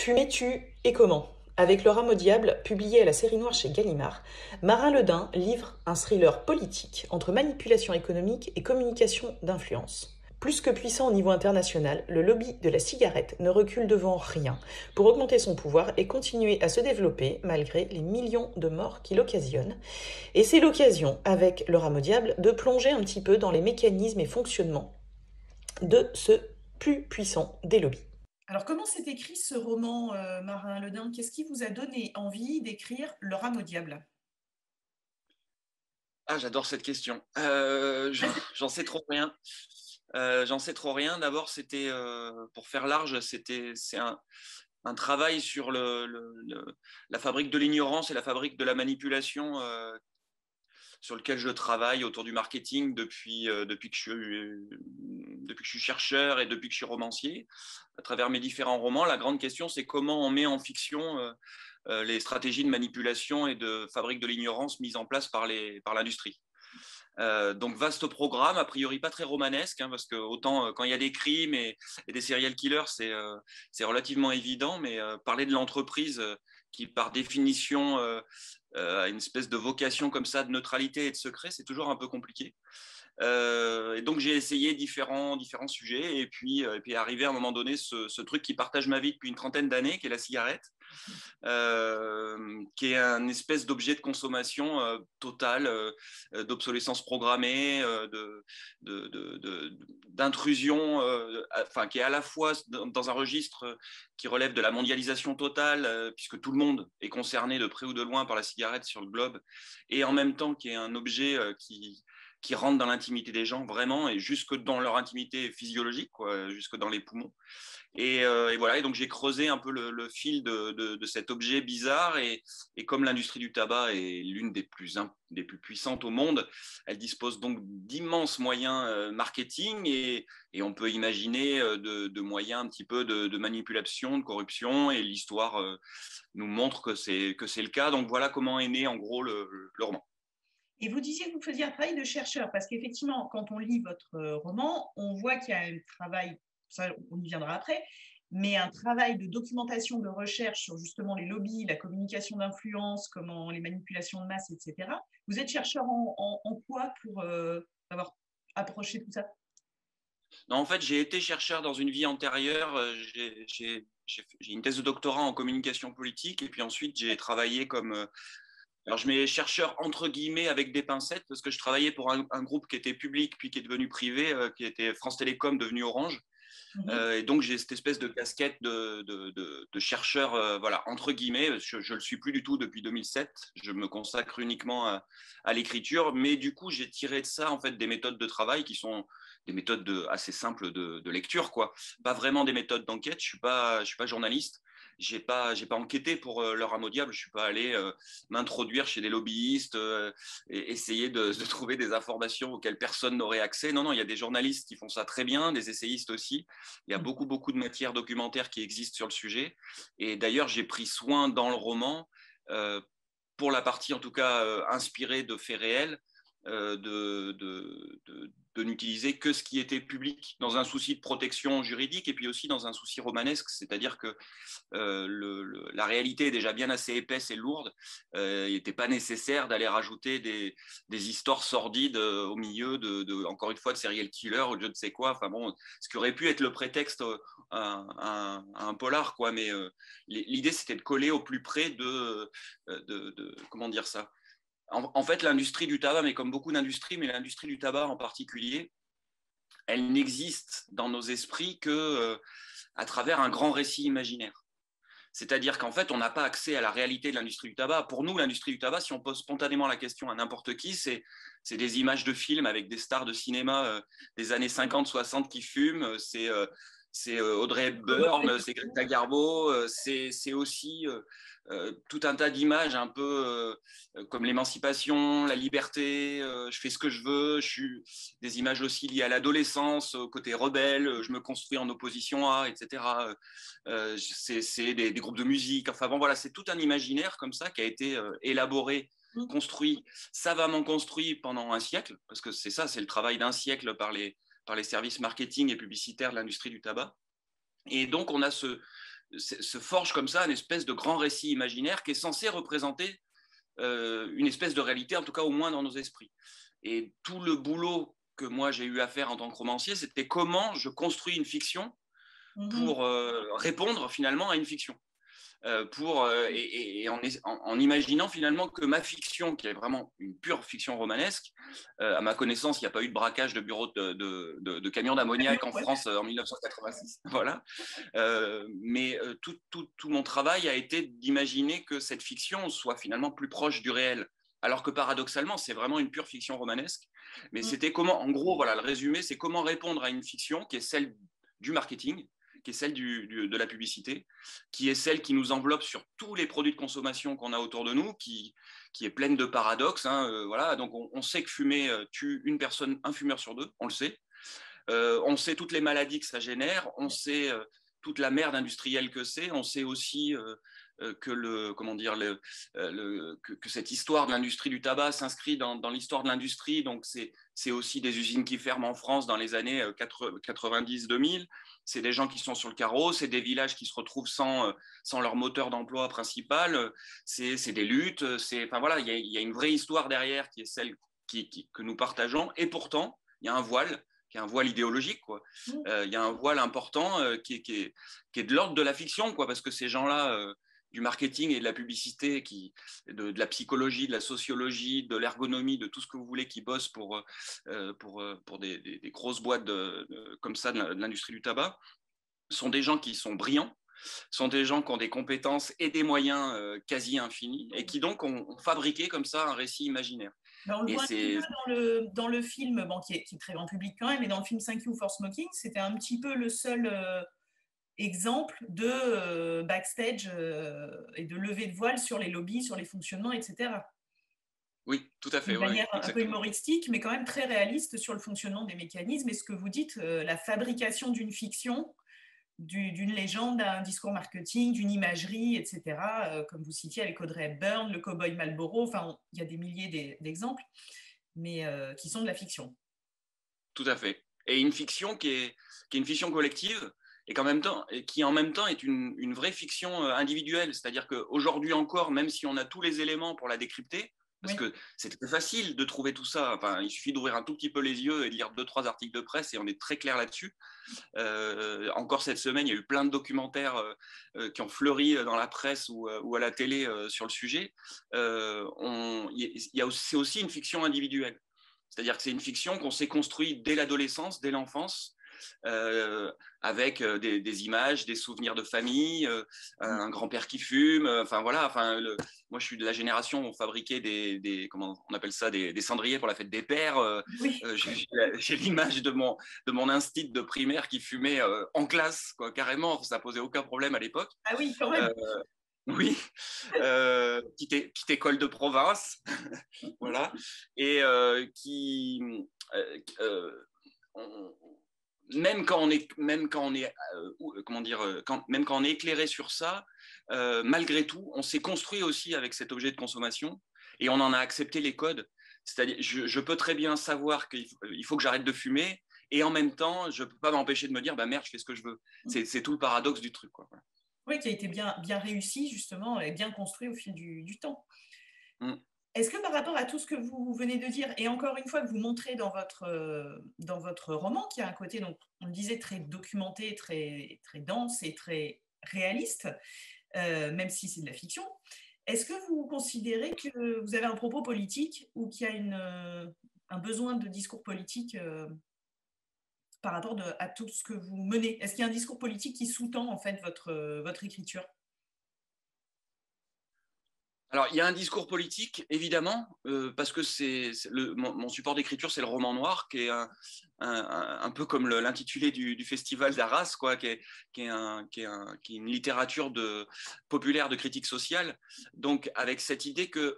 Fumer tue et comment? Avec Le Rame au diable, publié à la série noire chez Gallimard, Marin Ledin livre un thriller politique entre manipulation économique et communication d'influence. Plus que puissant au niveau international, le lobby de la cigarette ne recule devant rien pour augmenter son pouvoir et continuer à se développer malgré les millions de morts qu'il occasionne. Et c'est l'occasion, avec Le Rame au diable, de plonger un petit peu dans les mécanismes et fonctionnements de ce plus puissant des lobbies. Alors, comment s'est écrit ce roman, Marin Ledin? Qu'est-ce qui vous a donné envie d'écrire Le Rame au diable? Ah, j'adore cette question. J'en sais trop rien. J'en sais trop rien. D'abord, pour faire large, c'est un travail sur la fabrique de l'ignorance et la fabrique de la manipulation sur lequel je travaille autour du marketing depuis que je suis chercheur et depuis que je suis romancier. À travers mes différents romans, la grande question, c'est comment on met en fiction les stratégies de manipulation et de fabrique de l'ignorance mises en place par l'industrie. Donc vaste programme, a priori pas très romanesque, hein, parce que autant quand il y a des crimes et des serial killers, c'est relativement évident, mais parler de l'entreprise qui par définition a une espèce de vocation comme ça de neutralité et de secret, c'est toujours un peu compliqué. Et donc j'ai essayé différents sujets et puis arrivé à un moment donné ce truc qui partage ma vie depuis une trentaine d'années, qui est la cigarette, qui est un espèce d'objet de consommation totale, d'obsolescence programmée, d'intrusion, enfin, qui est à la fois dans un registre qui relève de la mondialisation totale, puisque tout le monde est concerné de près ou de loin par la cigarette sur le globe, et en même temps qui est un objet qui rentre dans l'intimité des gens vraiment, et jusque dans leur intimité physiologique, quoi, jusque dans les poumons. Et voilà, et donc j'ai creusé un peu le fil de cet objet bizarre, et comme l'industrie du tabac est l'une des plus puissantes au monde, elle dispose donc d'immenses moyens marketing, et on peut imaginer de moyens un petit peu de manipulation, de corruption, et l'histoire nous montre que c'est le cas. Donc voilà comment est né en gros le roman. Et vous disiez que vous faisiez un travail de chercheur, parce qu'effectivement, quand on lit votre roman, on voit qu'il y a un travail, ça on y viendra après, mais un travail de documentation, de recherche sur justement les lobbies, la communication d'influence, comment les manipulations de masse, etc. Vous êtes chercheur en quoi pour avoir approché tout ça? Non, en fait, j'ai été chercheur dans une vie antérieure. J'ai une thèse de doctorat en communication politique, et puis ensuite j'ai travaillé comme alors, je mets chercheur entre guillemets avec des pincettes, parce que je travaillais pour un groupe qui était public puis qui est devenu privé, qui était France Télécom, devenu Orange. Et donc, j'ai cette espèce de casquette de chercheur, voilà, entre guillemets. Je ne le suis plus du tout depuis 2007. Je me consacre uniquement à l'écriture. Mais du coup, j'ai tiré de ça en fait des méthodes de travail qui sont des méthodes assez simples de lecture, quoi. Pas vraiment des méthodes d'enquête. Je suis pas journaliste. J'ai pas enquêté pour Le Rame au diable. Je suis pas allé m'introduire chez des lobbyistes et essayer de trouver des informations auxquelles personne n'aurait accès. Non, non, il y a des journalistes qui font ça très bien, des essayistes aussi. Il y a beaucoup de matières documentaires qui existent sur le sujet. Et d'ailleurs, j'ai pris soin dans le roman, pour la partie en tout cas inspirée de faits réels, de n'utiliser que ce qui était public, dans un souci de protection juridique et puis aussi dans un souci romanesque, c'est-à-dire que la réalité est déjà bien assez épaisse et lourde. Il n'était pas nécessaire d'aller rajouter des histoires sordides au milieu encore une fois, de serial killer ou de je ne sais quoi. Enfin bon, ce qui aurait pu être le prétexte à un polar, quoi. Mais l'idée, c'était de coller au plus près comment dire ça. En fait, l'industrie du tabac, mais comme beaucoup d'industries, mais l'industrie du tabac en particulier, elle n'existe dans nos esprits que à travers un grand récit imaginaire. C'est-à-dire qu'en fait, on n'a pas accès à la réalité de l'industrie du tabac. Pour nous, l'industrie du tabac, si on pose spontanément la question à n'importe qui, c'est des images de films avec des stars de cinéma des années 50-60 qui fument, c'est Audrey Hepburn, c'est Greta Garbo, c'est aussi tout un tas d'images un peu comme l'émancipation, la liberté, je fais ce que je veux, des images aussi liées à l'adolescence, au côté rebelle, je me construis en opposition à, etc. C'est des groupes de musique, enfin bon voilà, c'est tout un imaginaire comme ça qui a été élaboré, construit, savamment construit pendant un siècle, parce que c'est ça, c'est le travail d'un siècle par les services marketing et publicitaires de l'industrie du tabac. Et donc, on a se forge comme ça une espèce de grand récit imaginaire qui est censé représenter une espèce de réalité, en tout cas au moins dans nos esprits. Et tout le boulot que moi j'ai eu à faire en tant que romancier, c'était comment je construis une fiction pour répondre finalement à une fiction. En imaginant finalement que ma fiction, qui est vraiment une pure fiction romanesque, à ma connaissance, il n'y a pas eu de braquage de bureaux de camions d'ammoniac en France en 1986, voilà. Mais tout mon travail a été d'imaginer que cette fiction soit finalement plus proche du réel. Alors que paradoxalement, c'est vraiment une pure fiction romanesque. Mais c'était comment, en gros, voilà, le résumé, c'est comment répondre à une fiction qui est celle du marketing, qui est celle de la publicité, qui est celle qui nous enveloppe sur tous les produits de consommation qu'on a autour de nous, qui est pleine de paradoxes. Voilà. Donc on sait que fumer tue une personne, un fumeur sur deux, on le sait. On sait toutes les maladies que ça génère, on sait toute la merde industrielle que c'est, on sait aussi que cette histoire de l'industrie du tabac s'inscrit dans l'histoire de l'industrie. Donc c'est aussi des usines qui ferment en France dans les années 90-2000. C'est des gens qui sont sur le carreau, c'est des villages qui se retrouvent sans leur moteur d'emploi principal. C'est des luttes. Enfin voilà, il y a une vraie histoire derrière qui est celle que nous partageons. Et pourtant, il y a un voile qui est un voile idéologique, quoi. Il y a un voile important qui est de l'ordre de la fiction, quoi, parce que ces gens-là, du marketing et de la publicité, de la psychologie, de la sociologie, de l'ergonomie, de tout ce que vous voulez, qui bossent pour des grosses boîtes comme ça de l'industrie du tabac, sont des gens qui sont brillants, sont des gens qui ont des compétences et des moyens quasi infinis, et qui donc ont fabriqué comme ça un récit imaginaire. On le voit un petit peu dans le film, qui est très grand public quand même, mais dans le film Thank You for Smoking, c'était un petit peu le seul exemple de backstage et de levée de voile sur les lobbies, sur les fonctionnements, etc. Oui, tout à fait. De manière un peu humoristique, mais quand même très réaliste sur le fonctionnement des mécanismes. Et ce que vous dites, la fabrication d'une fiction, d'une légende, d'un discours marketing, d'une imagerie, etc. Comme vous citiez avec Audrey Hepburn, le cowboy Marlboro, enfin, il y a des milliers d'exemples, mais qui sont de la fiction. Tout à fait. Et une fiction qui est une fiction collective, et qui en même temps est une vraie fiction individuelle. C'est-à-dire qu'aujourd'hui encore, même si on a tous les éléments pour la décrypter, parce que c'est très facile de trouver tout ça. Enfin, il suffit d'ouvrir un tout petit peu les yeux et de lire 2-3 articles de presse et on est très clair là-dessus. Encore cette semaine, il y a eu plein de documentaires qui ont fleuri dans la presse ou à la télé sur le sujet. C'est aussi une fiction individuelle. C'est-à-dire que c'est une fiction qu'on s'est construite dès l'adolescence, dès l'enfance, avec des images, des souvenirs de famille, un grand-père qui fume, moi je suis de la génération où on fabriquait comment on appelle ça, des cendriers pour la fête des pères. J'ai l'image de mon instinct de primaire qui fumait en classe, quoi, carrément, ça posait aucun problème à l'époque. Ah oui, quand même. Oui, petite école de province, voilà, et même quand on est éclairé sur ça, malgré tout, on s'est construit aussi avec cet objet de consommation et on en a accepté les codes. C'est-à-dire, je peux très bien savoir qu'il faut que j'arrête de fumer et en même temps, je ne peux pas m'empêcher de me dire, merde, je fais ce que je veux. C'est tout le paradoxe du truc, quoi. Oui, qui a été bien réussi, justement, et bien construit au fil du temps. Est-ce que par rapport à tout ce que vous venez de dire, et encore une fois que vous montrez dans votre roman, qui a un côté, donc, on le disait, très documenté, très, très dense et très réaliste, même si c'est de la fiction, est-ce que vous considérez que vous avez un propos politique ou qu'il y a un besoin de discours politique par rapport à tout ce que vous menez? Est-ce qu'il y a un discours politique qui sous-tend en fait votre écriture? Alors, il y a un discours politique, évidemment, parce que mon support d'écriture, c'est le roman noir, qui est un peu comme l'intitulé du festival d'Arras, quoi, qui est une littérature populaire de critique sociale. Donc, avec cette idée que,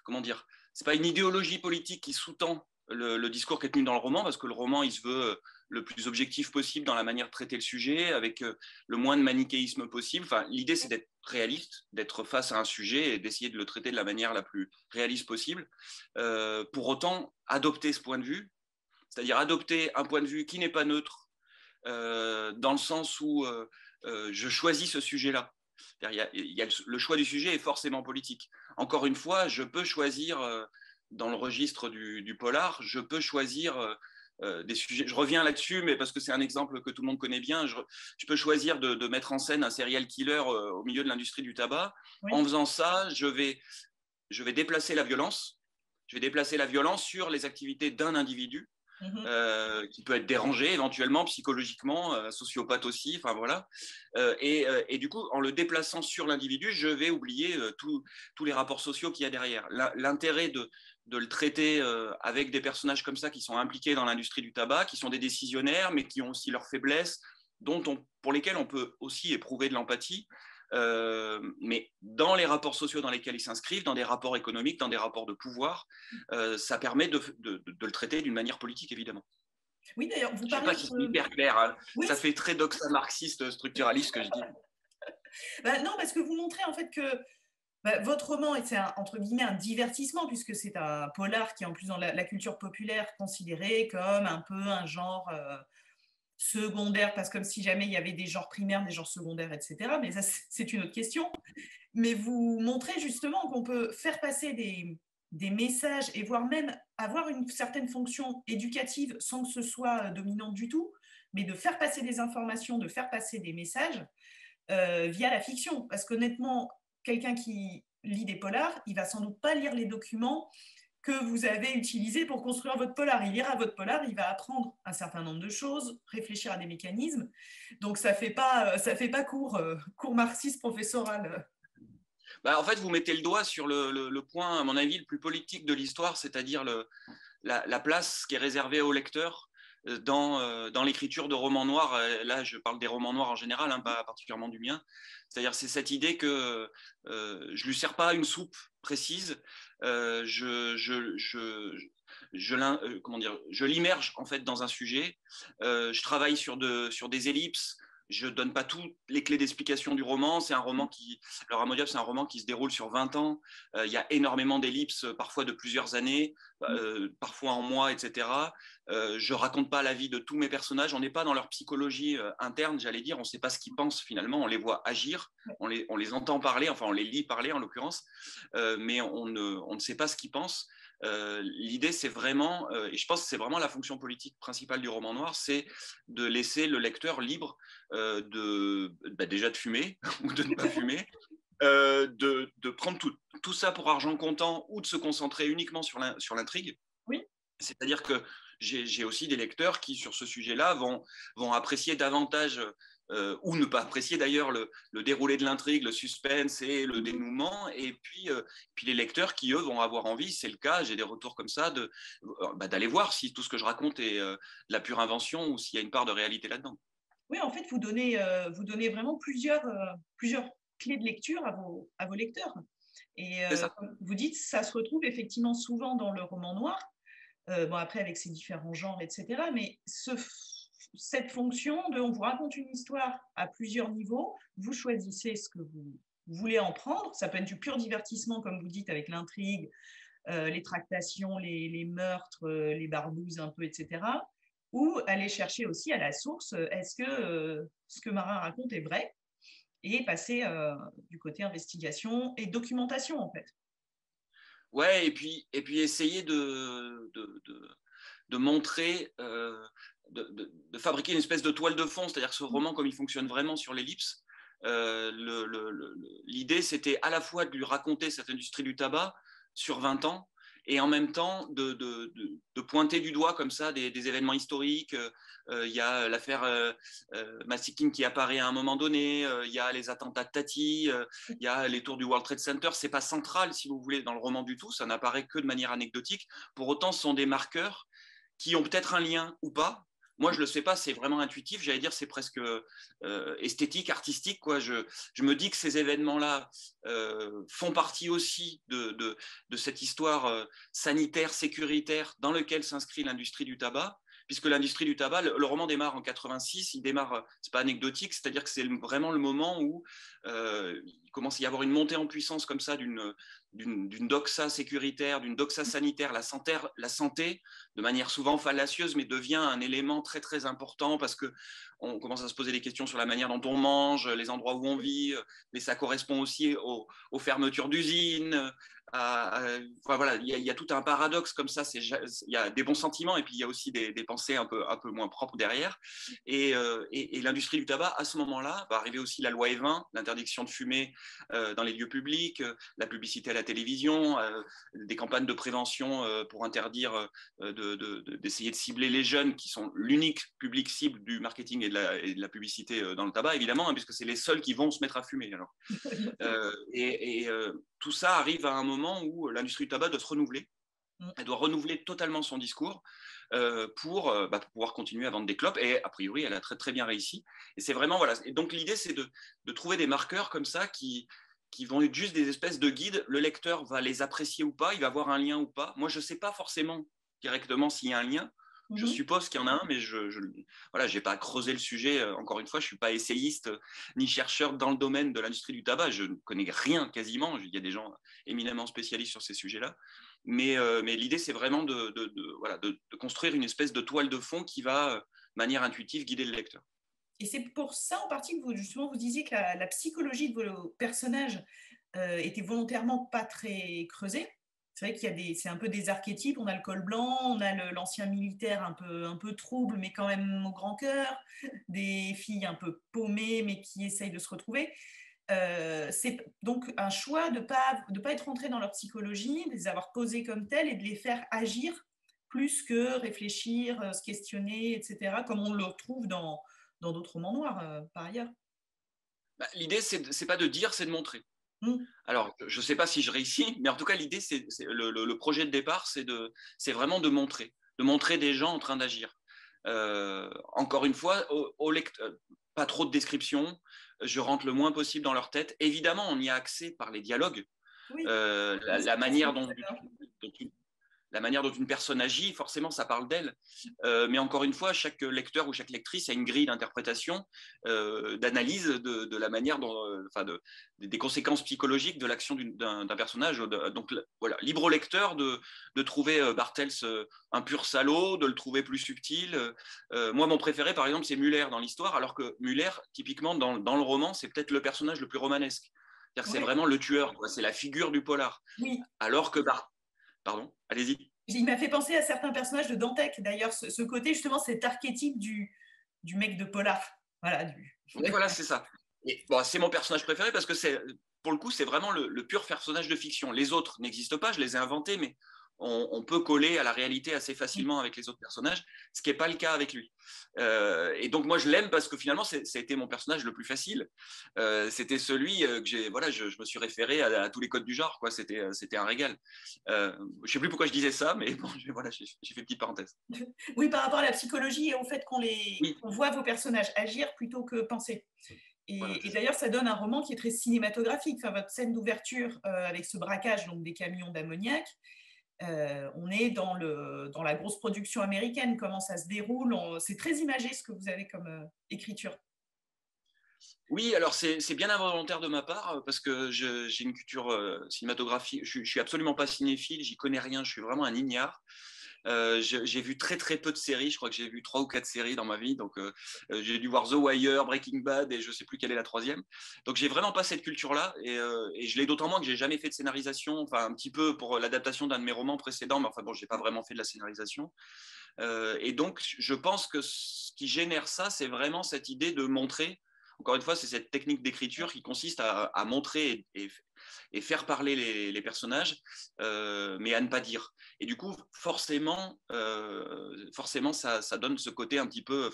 comment dire, c'est pas une idéologie politique qui sous-tend le discours qui est tenu dans le roman, parce que le roman, il se veut le plus objectif possible dans la manière de traiter le sujet, avec le moins de manichéisme possible. Enfin, l'idée, c'est d'être réaliste, d'être face à un sujet et d'essayer de le traiter de la manière la plus réaliste possible. Pour autant, adopter ce point de vue, c'est-à-dire adopter un point de vue qui n'est pas neutre, dans le sens où je choisis ce sujet-là. Le choix du sujet est forcément politique. Encore une fois, je peux choisir, dans le registre du polar, je peux choisir des sujets. Je reviens là-dessus, mais parce que c'est un exemple que tout le monde connaît bien. Je peux choisir de mettre en scène un serial killer au milieu de l'industrie du tabac. Oui. En faisant ça, je vais déplacer la violence. Je vais déplacer la violence sur les activités d'un individu. Qui peut être dérangé éventuellement psychologiquement, sociopathe aussi, enfin voilà. Et du coup, en le déplaçant sur l'individu, je vais oublier tous les rapports sociaux qu'il y a derrière. L'intérêt de le traiter avec des personnages comme ça qui sont impliqués dans l'industrie du tabac, qui sont des décisionnaires, mais qui ont aussi leurs faiblesses, pour lesquelles on peut aussi éprouver de l'empathie. Mais dans les rapports sociaux dans lesquels ils s'inscrivent, dans des rapports économiques, dans des rapports de pouvoir, ça permet de le traiter d'une manière politique, évidemment. Oui, d'ailleurs, vous parlez... Je ne sais pas si c'est hyper clair. Hein. Oui, ça fait très doxa marxiste, structuraliste, ce que je dis. Non, parce que vous montrez en fait que votre roman est entre guillemets un divertissement, puisque c'est un polar qui est en plus dans la culture populaire considéré comme un peu un genre... secondaire, parce que comme si jamais il y avait des genres primaires, des genres secondaires, etc. Mais ça, c'est une autre question. Mais vous montrez justement qu'on peut faire passer des messages et voire même avoir une certaine fonction éducative sans que ce soit dominant du tout, mais de faire passer des informations, de faire passer des messages via la fiction. Parce qu'honnêtement, quelqu'un qui lit des polars, il va sans doute pas lire les documents que vous avez utilisé pour construire votre polar. Il lira votre polar, il va apprendre un certain nombre de choses, réfléchir à des mécanismes. Donc, ça ne fait pas cours marxiste professoral. En fait, vous mettez le doigt sur le point, à mon avis, le plus politique de l'histoire, c'est-à-dire la place qui est réservée au lecteur dans l'écriture de romans noirs. Là, je parle des romans noirs en général, hein, pas particulièrement du mien. C'est-à-dire, c'est cette idée que je ne lui sers pas une soupe précise, je l'immerge en fait dans un sujet, je travaille sur des ellipses. Je ne donne pas toutes les clés d'explication du roman. C'est un roman Le Rat Maudiable, c'est un roman qui se déroule sur 20 ans. Il y a énormément d'ellipses, parfois de plusieurs années, parfois en mois, etc. Je ne raconte pas la vie de tous mes personnages. On n'est pas dans leur psychologie interne, j'allais dire. On ne sait pas ce qu'ils pensent finalement. On les voit agir, on les entend parler, enfin on les lit parler en l'occurrence, mais on ne sait pas ce qu'ils pensent. L'idée, c'est vraiment, et je pense que c'est vraiment la fonction politique principale du roman noir, c'est de laisser le lecteur libre déjà de fumer ou de ne pas fumer, de prendre tout ça pour argent comptant ou de se concentrer uniquement sur l'intrigue. Oui. C'est-à-dire que j'ai aussi des lecteurs qui, sur ce sujet-là, vont apprécier davantage ou ne pas apprécier d'ailleurs le déroulé de l'intrigue, le suspense et le dénouement, et puis les lecteurs qui, eux, vont avoir envie, c'est le cas, j'ai des retours comme ça, d'aller voir si tout ce que je raconte est de la pure invention ou s'il y a une part de réalité là-dedans. Oui, en fait, vous donnez vraiment plusieurs clés de lecture à vos lecteurs. Et comme vous dites, ça se retrouve effectivement souvent dans le roman noir, après avec ses différents genres, etc. Mais cette fonction on vous raconte une histoire à plusieurs niveaux, vous choisissez ce que vous voulez en prendre, ça peut être du pur divertissement, comme vous dites, avec l'intrigue, les tractations, les meurtres, les barbouzes un peu, etc., ou aller chercher aussi à la source, est-ce que ce que Marin raconte est vrai, et passer du côté investigation et documentation, en fait. Ouais, et puis essayer de montrer, de fabriquer une espèce de toile de fond, c'est-à-dire que ce roman, comme il fonctionne vraiment sur l'ellipse, l'idée, c'était à la fois de lui raconter cette industrie du tabac sur 20 ans, et en même temps de pointer du doigt comme ça des événements historiques. Il y a l'affaire Massikin qui apparaît à un moment donné, il y a les attentats de Tati, il y a les tours du World Trade Center. C'est pas central, si vous voulez, dans le roman du tout, ça n'apparaît que de manière anecdotique. Pour autant, ce sont des marqueurs qui ont peut-être un lien ou pas. Moi, je ne le sais pas, c'est vraiment intuitif, j'allais dire, c'est presque esthétique, artistique, quoi. Je me dis que ces événements-là font partie aussi de cette histoire sanitaire, sécuritaire, dans laquelle s'inscrit l'industrie du tabac, puisque l'industrie du tabac, le roman démarre en 86, il démarre, c'est pas anecdotique, c'est-à-dire que c'est vraiment le moment où il commence à y avoir une montée en puissance comme ça d'une doxa sécuritaire, d'une doxa sanitaire. La santé, de manière souvent fallacieuse, mais devient un élément très très important parce qu'on commence à se poser des questions sur la manière dont on mange, les endroits où on vit, mais ça correspond aussi aux fermetures d'usines. Enfin, voilà, il y a tout un paradoxe comme ça. Il y a des bons sentiments et puis il y a aussi des pensées un peu moins propres derrière. Et l'industrie du tabac, à ce moment-là, va arriver aussi la loi E20, l'interdiction de fumer dans les lieux publics, la publicité à la télévision, des campagnes de prévention pour interdire d'essayer de cibler les jeunes qui sont l'unique public cible du marketing et de la publicité dans le tabac, évidemment, hein, puisque c'est les seuls qui vont se mettre à fumer. Alors. Tout ça arrive à un moment où l'industrie du tabac doit se renouveler. Elle doit renouveler totalement son discours pour pouvoir continuer à vendre des clopes. Et a priori, elle a très, très bien réussi. Et c'est vraiment, voilà. Et donc, l'idée, c'est de trouver des marqueurs comme ça qui vont être juste des espèces de guides. Le lecteur va les apprécier ou pas, il va voir un lien ou pas. Moi, je ne sais pas forcément directement s'il y a un lien. Je suppose qu'il y en a un, mais je n'ai pas creusé le sujet. Encore une fois, je ne suis pas essayiste ni chercheur dans le domaine de l'industrie du tabac. Je ne connais rien quasiment. Il y a des gens éminemment spécialistes sur ces sujets-là. Mais l'idée, c'est vraiment de construire une espèce de toile de fond qui va, de manière intuitive, guider le lecteur. Et c'est pour ça, en partie, que vous disiez que la psychologie de vos personnages était volontairement pas très creusée. C'est vrai c'est un peu des archétypes. On a le col blanc, on a l'ancien militaire un peu trouble, mais quand même au grand cœur, des filles un peu paumées, mais qui essayent de se retrouver. C'est donc un choix de pas être rentré dans leur psychologie, de les avoir posés comme tels et de les faire agir plus que réfléchir, se questionner, etc., comme on le retrouve dans d'autres romans noirs, par ailleurs. L'idée, c'est pas de dire, c'est de montrer. Alors, je ne sais pas si je réussis, mais en tout cas, l'idée, le projet de départ, c'est vraiment de montrer des gens en train d'agir. Encore une fois, au lecteur, pas trop de descriptions, je rentre le moins possible dans leur tête. Évidemment, on y a accès par les dialogues, oui. la manière dont une personne agit, forcément, ça parle d'elle. Mais encore une fois, chaque lecteur ou chaque lectrice a une grille d'interprétation, d'analyse de la manière des conséquences psychologiques de l'action d'un personnage. Donc, voilà, libre au lecteur de trouver Bartels un pur salaud, de le trouver plus subtil. Moi, mon préféré, par exemple, c'est Muller dans l'histoire, alors que Muller, typiquement, dans le roman, c'est peut-être le personnage le plus romanesque. C'est vraiment le tueur, c'est la figure du polar. Oui. Alors que Pardon, allez-y. Il m'a fait penser à certains personnages de Dantec, d'ailleurs, ce côté, justement, cet archétype du mec de polar. Voilà, voilà, c'est ça. Et, c'est mon personnage préféré parce que pour le coup, c'est vraiment le pur personnage de fiction. Les autres n'existent pas, je les ai inventés, mais on peut coller à la réalité assez facilement avec les autres personnages, ce qui n'est pas le cas avec lui. Et donc moi je l'aime parce que finalement c'était mon personnage le plus facile. C'était celui que je me suis référé à tous les codes du genre, quoi. C'était un régal. Je ne sais plus pourquoi je disais ça, mais bon, j'ai fait une petite parenthèse. Oui, par rapport à la psychologie et au fait qu'on voit vos personnages agir plutôt que penser. Et d'ailleurs, ça donne un roman qui est très cinématographique. Enfin, votre scène d'ouverture avec ce braquage donc, des camions d'ammoniac, on est dans la grosse production américaine, comment ça se déroule. C'est très imagé ce que vous avez comme écriture. Oui, alors c'est bien involontaire de ma part parce que j'ai une culture cinématographique. Je suis absolument pas cinéphile, j'y connais rien, je suis vraiment un ignare. J'ai vu très très peu de séries, je crois que j'ai vu 3 ou 4 séries dans ma vie, donc j'ai dû voir The Wire, Breaking Bad et je sais plus quelle est la 3e. Donc j'ai vraiment pas cette culture-là et je l'ai d'autant moins que j'ai jamais fait de scénarisation, enfin un petit peu pour l'adaptation d'un de mes romans précédents, mais enfin bon, j'ai pas vraiment fait de la scénarisation. Et donc je pense que ce qui génère ça, c'est vraiment cette idée de montrer. Encore une fois, c'est cette technique d'écriture qui consiste à montrer et faire parler les personnages, mais à ne pas dire. Et du coup, forcément ça donne ce côté un petit peu.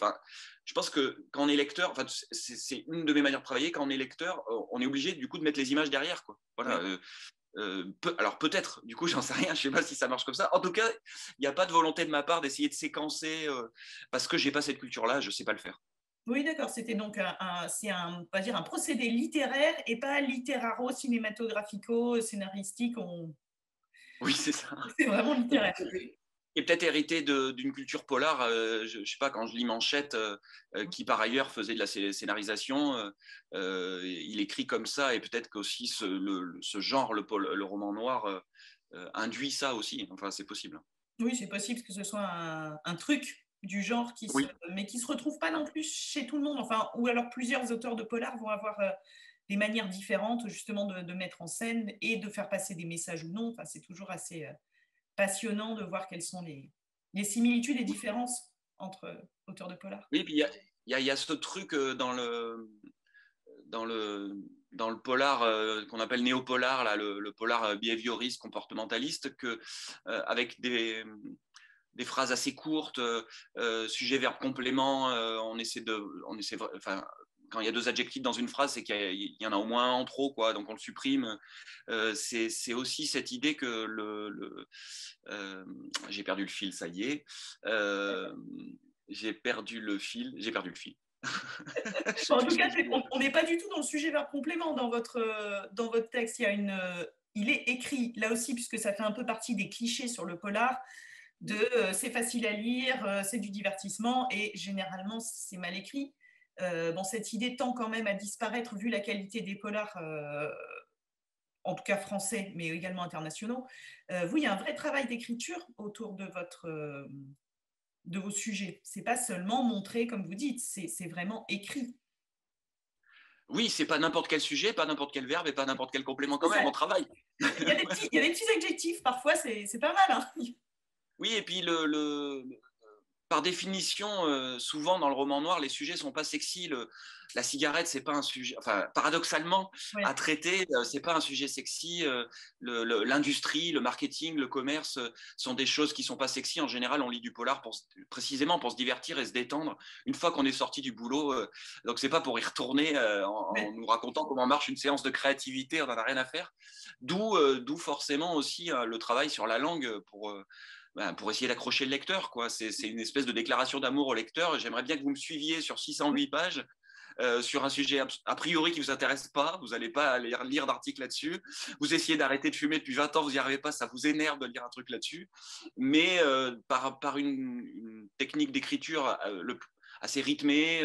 Je pense que quand on est lecteur, c'est une de mes manières de travailler. Quand on est lecteur, on est obligé du coup de mettre les images derrière, quoi. Voilà. Oui. Alors peut-être, du coup, j'en sais rien. Je ne sais pas si ça marche comme ça. En tout cas, il n'y a pas de volonté de ma part d'essayer de séquencer parce que j'ai pas cette culture-là. Je sais pas le faire. Oui, d'accord. C'était donc on va dire un procédé littéraire et pas littéraro-cinématographico-scénaristique. Oui, c'est ça. C'est vraiment littéraire. est peut-être hérité d'une culture polar. Je ne sais pas, quand je lis Manchette, qui par ailleurs faisait de la scénarisation, il écrit comme ça, et peut-être qu'aussi ce genre, le roman noir, induit ça aussi. Enfin, c'est possible. Oui, c'est possible que ce soit un truc du genre Oui. mais qui ne se retrouve pas non plus chez tout le monde. Enfin, ou alors plusieurs auteurs de polar vont avoir des manières différentes justement de mettre en scène et de faire passer des messages ou non. Enfin, c'est toujours assez passionnant de voir quelles sont les similitudes et différences entre auteurs de polar. Oui, puis il y a ce truc dans le, dans le polar qu'on appelle néopolar, là, le polar behavioriste, comportementaliste, avec des phrases assez courtes, sujet, verbe, complément, enfin, quand il y a 2 adjectifs dans une phrase, c'est qu'il y en a au moins un en trop, quoi, donc on le supprime. C'est aussi cette idée que j'ai perdu le fil, ça y est. J'ai perdu le fil. En tout cas, on n'est pas du tout dans le sujet verbe complément dans votre texte. Il est écrit là aussi, puisque ça fait un peu partie des clichés sur le polar, c'est facile à lire, c'est du divertissement, et généralement c'est mal écrit. Cette idée tend quand même à disparaître vu la qualité des polars, en tout cas français, mais également internationaux. Vous, il y a un vrai travail d'écriture autour de vos sujets. C'est pas seulement montré, comme vous dites, c'est vraiment écrit. Oui, c'est pas n'importe quel sujet, pas n'importe quel verbe et pas n'importe quel complément quand même, on travaille. Il y a des petits adjectifs, parfois, c'est pas mal. Hein. Oui, et puis par définition, souvent dans le roman noir, les sujets sont pas sexy. La cigarette, c'est pas un sujet. Enfin, paradoxalement, Ouais. à traiter, c'est pas un sujet sexy. L'industrie, le marketing, le commerce sont des choses qui sont pas sexy. En général, on lit du polar précisément pour se divertir et se détendre. Une fois qu'on est sorti du boulot, donc c'est pas pour y retourner en nous racontant comment marche une séance de créativité. On en a rien à faire. D'où forcément aussi le travail sur la langue pour essayer d'accrocher le lecteur, quoi. C'est une espèce de déclaration d'amour au lecteur. J'aimerais bien que vous me suiviez sur 608 pages sur un sujet a priori qui ne vous intéresse pas. Vous n'allez pas aller lire d'articles là-dessus. Vous essayez d'arrêter de fumer depuis 20 ans, vous n'y arrivez pas, ça vous énerve de lire un truc là-dessus. Mais par une technique d'écriture assez rythmée,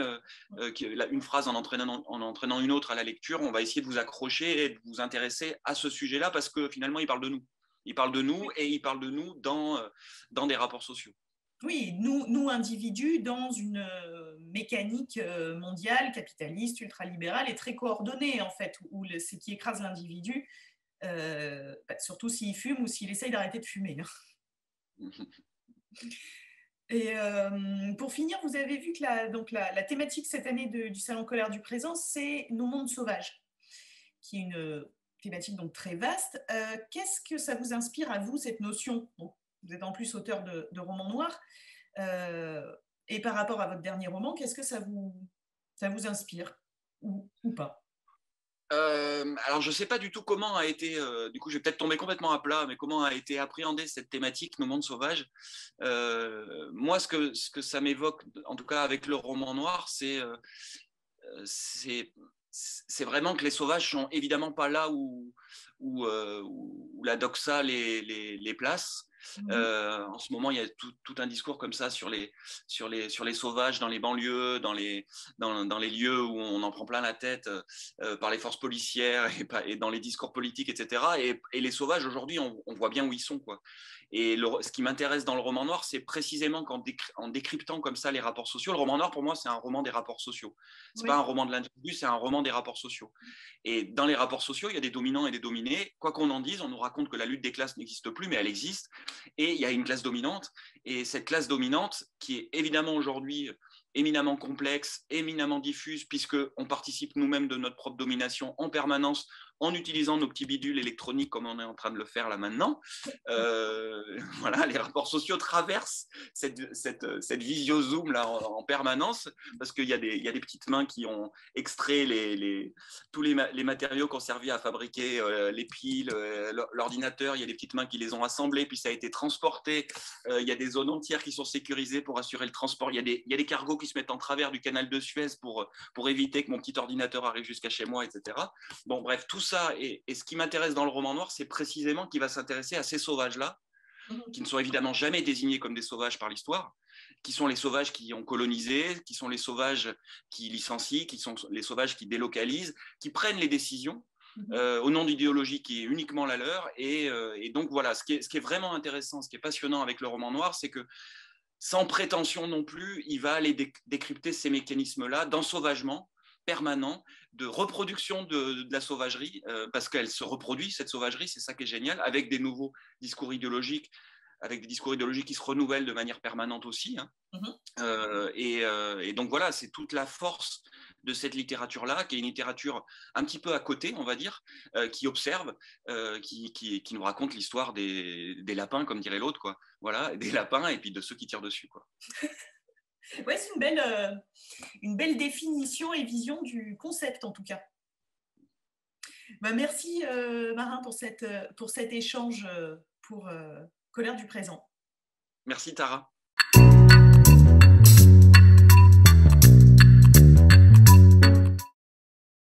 une phrase en entraînant une autre à la lecture, on va essayer de vous accrocher et de vous intéresser à ce sujet-là, parce que finalement, il parle de nous. Il parle de nous, et il parle de nous dans des rapports sociaux. Oui, nous individus, dans une mécanique mondiale, capitaliste, ultralibérale et très coordonnée, en fait, où c'est qui écrase l'individu, surtout s'il fume ou s'il essaye d'arrêter de fumer. Et pour finir, vous avez vu que la thématique cette année du Salon Colère du Présent, c'est Nos mondes sauvages, qui est une thématique donc très vaste. Qu'est-ce que ça vous inspire à vous, cette notion? Vous êtes en plus auteur de romans noirs. Et par rapport à votre dernier roman, qu'est-ce que ça vous inspire ou pas? Alors, je ne sais pas du tout comment a été, du coup, je vais peut-être tomber complètement à plat, mais comment a été appréhendée cette thématique, Nos mondes sauvages. Moi, ce que ça m'évoque, en tout cas avec le roman noir, c'est vraiment que les sauvages sont évidemment pas là où la doxa les place. En ce moment, il y a tout un discours comme ça sur les sauvages dans les banlieues, dans les lieux où on en prend plein la tête par les forces policières et dans les discours politiques, etc. Et les sauvages, aujourd'hui, on voit bien où ils sont, quoi. Et ce qui m'intéresse dans le roman noir, c'est précisément qu'en décryptant comme ça les rapports sociaux, le roman noir, pour moi, c'est un roman des rapports sociaux. C'est pas un roman de l'individu, c'est un roman des rapports sociaux. Et dans les rapports sociaux, il y a des dominants et des dominés. Quoi qu'on en dise, on nous raconte que la lutte des classes n'existe plus, mais elle existe. Et il y a une classe dominante. Et cette classe dominante, qui est évidemment aujourd'hui éminemment complexe, éminemment diffuse, puisqu'on participe nous-mêmes de notre propre domination en permanence, en utilisant nos petits bidules électroniques comme on est en train de le faire là maintenant. Voilà, les rapports sociaux traversent cette visio-zoom là en permanence, parce qu'il y a des petites mains qui ont extrait tous les matériaux qui ont servi à fabriquer les piles, l'ordinateur. Il y a des petites mains qui les ont assemblés, puis ça a été transporté. Il y a des zones entières qui sont sécurisées pour assurer le transport. Il y a des cargos qui se mettent en travers du canal de Suez pour éviter que mon petit ordinateur arrive jusqu'à chez moi, etc. Bon, bref, tout ça, et ce qui m'intéresse dans le roman noir, c'est précisément qu'il va s'intéresser à ces sauvages-là, qui ne sont évidemment jamais désignés comme des sauvages par l'histoire, qui sont les sauvages qui ont colonisé, qui sont les sauvages qui licencient, qui sont les sauvages qui délocalisent, qui prennent les décisions au nom d'idéologie qui est uniquement la leur. Et donc voilà, ce qui est vraiment intéressant, ce qui est passionnant avec le roman noir, c'est que sans prétention non plus, il va aller décrypter ces mécanismes-là d'ensauvagement permanent, de reproduction de la sauvagerie, parce qu'elle se reproduit, cette sauvagerie, c'est ça qui est génial, avec des nouveaux discours idéologiques, avec des discours idéologiques qui se renouvellent de manière permanente aussi. Et donc voilà, c'est toute la force de cette littérature-là, qui est une littérature un petit peu à côté, on va dire, qui observe, qui nous raconte l'histoire des lapins, comme dirait l'autre, quoi. Voilà, des lapins et puis de ceux qui tirent dessus, quoi. Ouais, c'est une belle définition et vision du concept, en tout cas. Bah, merci, Marin, pour cet échange pour Colère du présent. Merci, Tara.